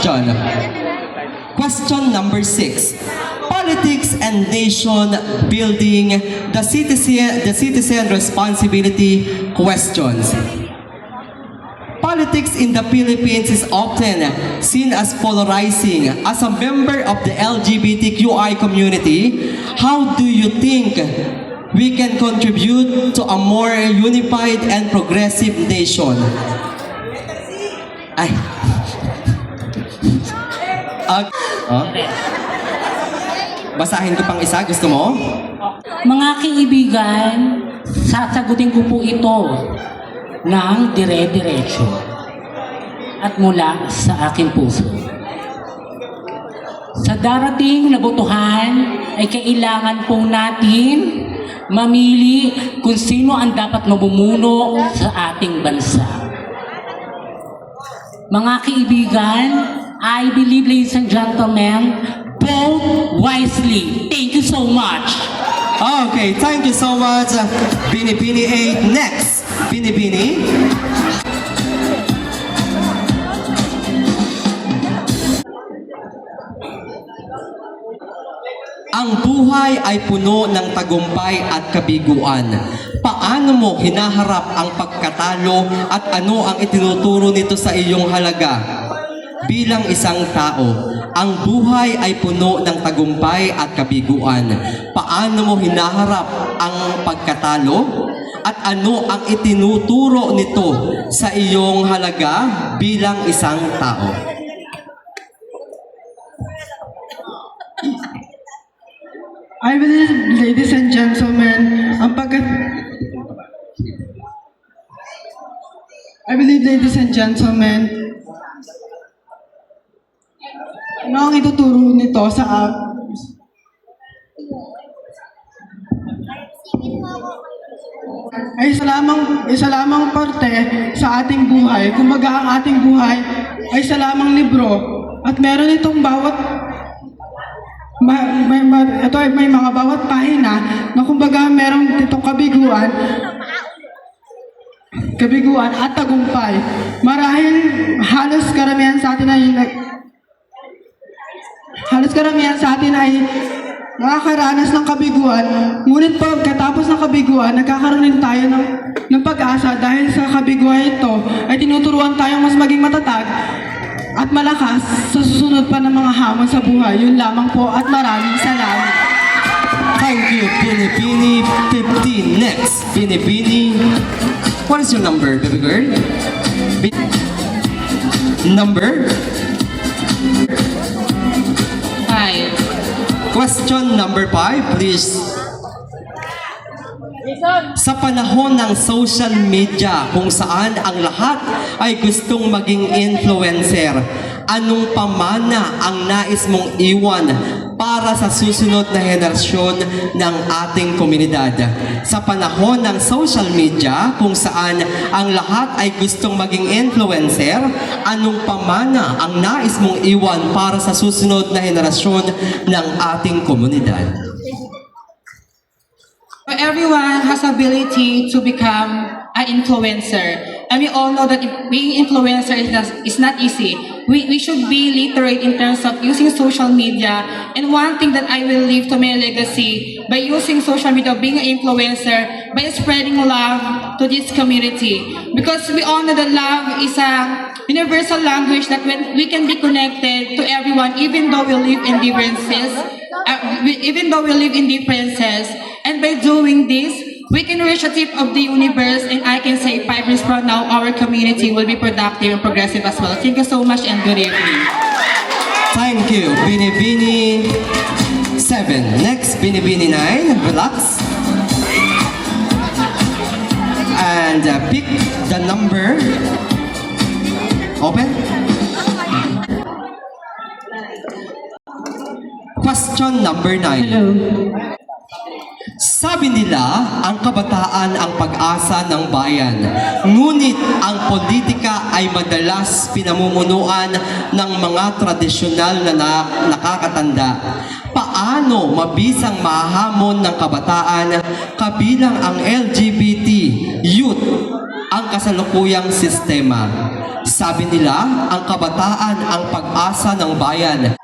question. Question number 6. Politics and nation building, the citizen responsibility questions. Politics in the Philippines is often seen as polarizing. As a member of the LGBTQI community, how do you think we can contribute to a more unified and progressive nation? Ay. Basahin ko pang isa, gusto mo? Mga kaibigan, sasagutin ko po ito ng dire-diretso at mula sa aking puso. Sa darating na botohan ay kailangan pong natin mamili kung sino ang dapat mamumuno sa ating bansa. Mga kaibigan, I believe, ladies and gentlemen, vote wisely. Thank you so much. Okay, thank you so much, Binibini 8. Next, Binibini. Ang buhay ay puno ng tagumpay at kabiguan. Paano mo hinaharap ang pagkatalo at ano ang itinuturo nito sa iyong halaga? Bilang isang tao, ang buhay ay puno ng tagumpay at kabiguan. Paano mo hinaharap ang pagkatalo? At ano ang itinuturo nito sa iyong halaga bilang isang tao? I believe, ladies and gentlemen, ano ang ituturo nito sa isa lamang parte sa ating buhay. Kumbaga ang ating buhay ay isa lamang libro at meron itong may mga bawat pahina na kumbaga meron itong kabiguan at tagumpay. Marahil halos karamihan sa atin ay nakakaranas ng kabiguan, ngunit pagkatapos ng kabiguan, nagkakaroon din tayo ng pag-asa dahil sa kabiguan ito ay tinuturuan tayong mas maging matatag at malakas sa susunod pa ng mga hamon sa buhay. Yun lamang po at maraming salamat. Thank you, Binibini 15. Next, Binibini. What is your number, baby girl? Number? 5. Question number 5, please. Sa panahon ng social media kung saan ang lahat ay gustong maging influencer, anong pamana ang nais mong iwan para sa susunod na henerasyon ng ating komunidad? Sa panahon ng social media kung saan ang lahat ay gustong maging influencer, anong pamana ang nais mong iwan para sa susunod na henerasyon ng ating komunidad? Everyone has ability to become an influencer. And we all know that being influencer is not easy. We should be literate in terms of using social media. And one thing that I will leave to my legacy by using social media, being an influencer, by spreading love to this community. Because we all know that love is a universal language that when we can be connected to everyone, even though we live in differences, and by doing this, we can reach the tip of the universe, and I can say 5 years from now, our community will be productive and progressive as well. Thank you so much and good evening. Thank you, Binibini 7. Next, Binibini 9. Relax. And pick the number. Open. Question number 9. Hello. Sabi nila, ang kabataan ang pag-asa ng bayan. Ngunit ang politika ay madalas pinamumunuan ng mga tradisyonal na nakakatanda. Paano mabisang mahamon ng kabataan kabilang ang LGBT youth ang kasalukuyang sistema? Sabi nila, ang kabataan ang pag pag-asa ng bayan.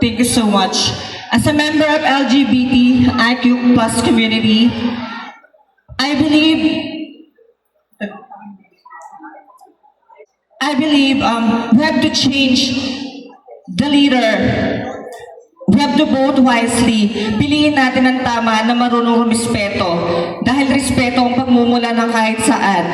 Thank you so much. As a member of LGBTIQ plus community, I believe we have to change the leader. We have to vote wisely. Piliin natin ang tama na marunong rumispeto. Dahil respeto ang pagmumula ng kahit saan.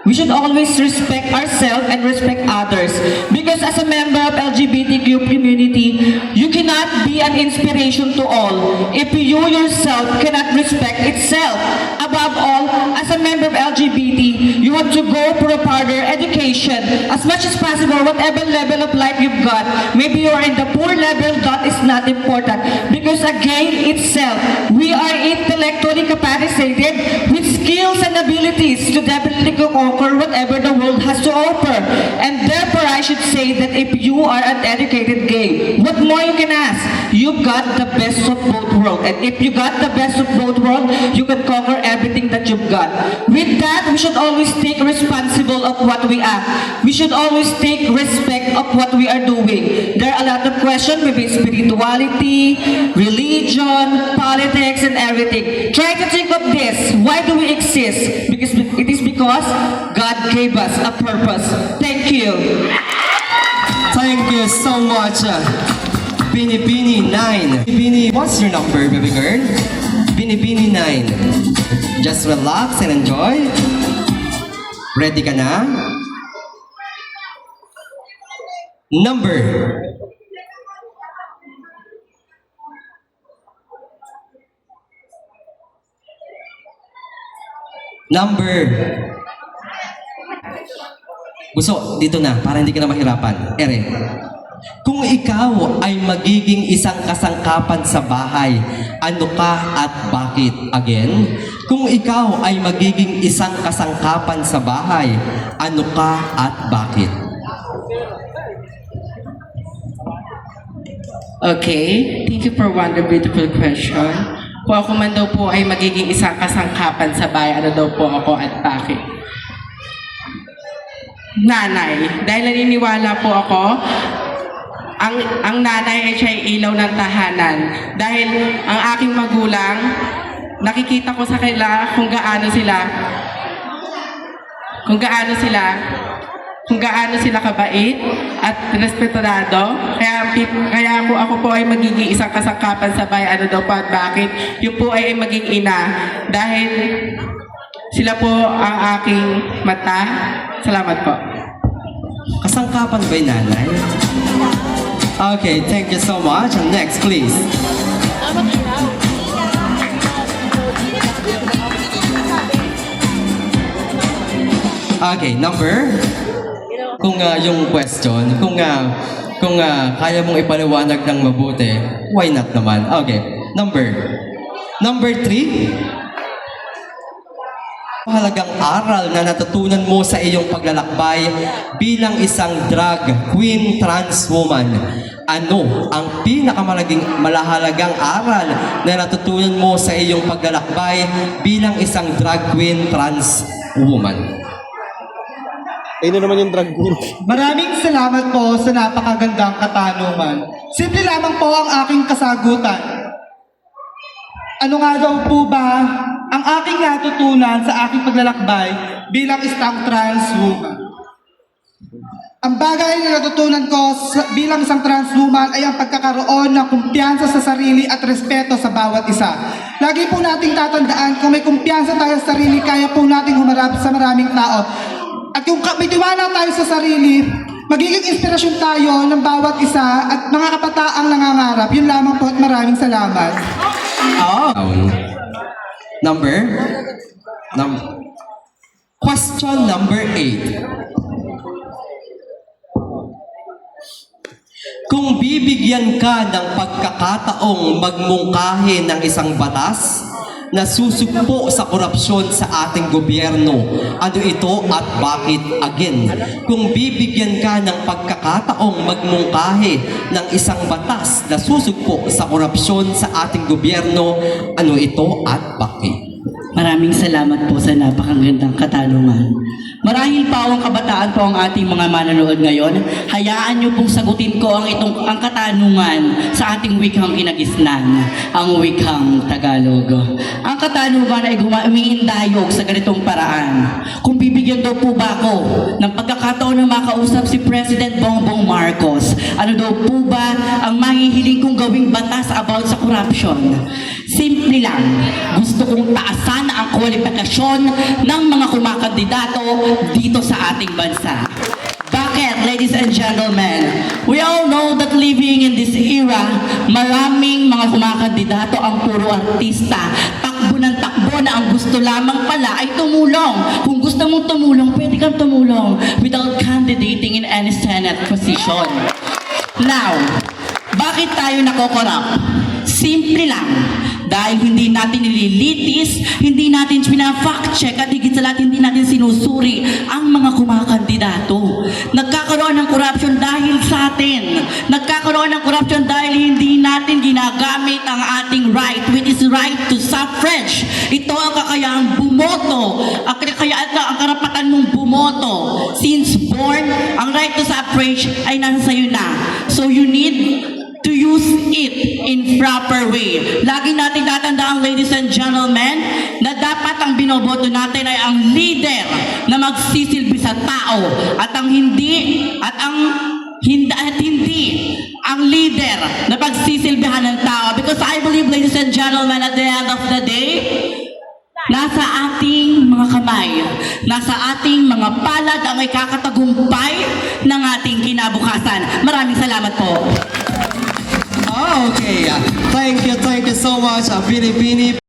We should always respect ourselves and respect others. Because as a member of LGBTQ community, you cannot be an inspiration to all if you yourself cannot respect itself. Above all, as a member of LGBT, you have to go for a further education. As much as possible, whatever level of life you've got, maybe you're in the poor level, that is not important. Because again, itself, we are intellectually capacitated with skills and abilities to definitely conquer whatever the world has to offer. And therefore, I should say that if you are an educated gay, what more you can ask? You've got the best of both worlds. And if you got the best of both worlds, you can conquer everything that you've got. With that, we should always take responsible of what we are. We should always take respect of what we are doing. There are a lot of questions, maybe spirituality, religion, politics, and everything. Try to think of this. Why do we exist? Because it is because God gave us a purpose. Thank you. Thank you so much. Binibini 9. Binibini, what's your number, baby girl? Binibini 9. Just relax and enjoy. Ready ka na? Number. Number. Gusto, dito na, para hindi ka na mahirapan. Ere. Kung ikaw ay magiging isang kasangkapan sa bahay, ano ka at bakit? Again, kung ikaw ay magiging isang kasangkapan sa bahay, ano ka at bakit? Okay, thank you for one beautiful question. Kung ako man daw po ay magiging isang kasangkapan sa bayan, ano daw po ako at bakit? Nanay. Dahil naniniwala po ako, ang nanay ay siya'y ilaw ng tahanan. Dahil ang aking magulang, nakikita ko sa kanila kung gaano sila kabait at respetado. Kaya ako po ay magiging isang kasangkapan sa bayan, ano daw po at bakit? Yung po ay maging ina. Dahil sila po ang aking mata. Salamat po. Kasangkapan ba yung nanay? Okay, thank you so much. And next, please. Okay, number. Kung yung question, kung kaya mong ipaliwanag ng mabuti, why not naman? Okay, number 3. Mahalagang aral na natutunan mo sa iyong paglalakbay bilang isang drag queen trans woman. Ano ang pinakamahalagang aral na natutunan mo sa iyong paglalakbay bilang isang drag queen trans woman? Ayun na naman yung drag queen. Maraming salamat po sa napakagandang katanungan. Simple lamang po ang aking kasagutan. Ano nga daw po ba ang aking natutunan sa aking paglalakbay bilang isang trans woman? Ang bagay na natutunan ko bilang isang trans woman ay ang pagkakaroon ng kumpiyansa sa sarili at respeto sa bawat isa. Lagi po nating tatandaan, kung may kumpiyansa tayo sa sarili, kaya po nating humarap sa maraming tao. At kung may tiwala tayo sa sarili, magiging inspirasyon tayo ng bawat isa at mga kapataang nangangarap. Yun lamang po at maraming salamat. Question number 8. Kung bibigyan ka ng pagkakataong magmungkahi ng isang batas na susugpo sa korupsyon sa ating gobyerno, ano ito at bakit? Again, kung bibigyan ka ng pagkakataong magmungkahi ng isang batas na susugpo sa korupsyon sa ating gobyerno, ano ito at bakit? Maraming salamat po sa napakagandang katanungan. Marahil pa ang kabataan po ang ating mga manonood ngayon. Hayaan niyo pong sagutin ko ang katanungan sa ating wikang kinagisnan, ang wikang Tagalog. Ang katanungan ay umiindayog sa ganitong paraan. Kung bibigyan daw po ba ako ng pagkakataon na makausap si President Bongbong Marcos, ano daw po ba ang mahihiling kong gawing batas about sa corruption? Simple lang, gusto kong taasan ang kwalifikasyon ng mga kumakandidato dito sa ating bansa. Bakit, ladies and gentlemen? We all know that living in this era, maraming mga kumakandidato ang puro artista. Takbo ng takbo na ang gusto lamang pala ay tumulong. Kung gusto mong tumulong, pwede kang tumulong without candidating in any Senate position. Now, bakit tayo nakokorap? Simple lang. Dahil hindi natin nililitis, hindi natin pina-fact check at higit sa lahat hindi natin sinusuri ang mga kumakandidato. Nagkakaroon ng corruption dahil sa atin. Nagkakaroon ng corruption dahil hindi natin ginagamit ang ating right, which is right to suffrage. Ito ang kakayahang bumoto, ang karapatan mong bumoto. Since born, ang right to suffrage ay nasa sayo na. So you need to use it in proper way. Lagi natin tatandaan, ladies and gentlemen, na dapat ang binoboto natin ay ang leader na magsisilbi sa tao at hindi ang leader na pagsisilbihan ng tao. Because I believe, ladies and gentlemen, at the end of the day, nasa ating mga kamay, nasa ating mga palad ang may kakatagumpay ng ating kinabukasan. Maraming salamat po. Okay, thank you so much, Bini Bini.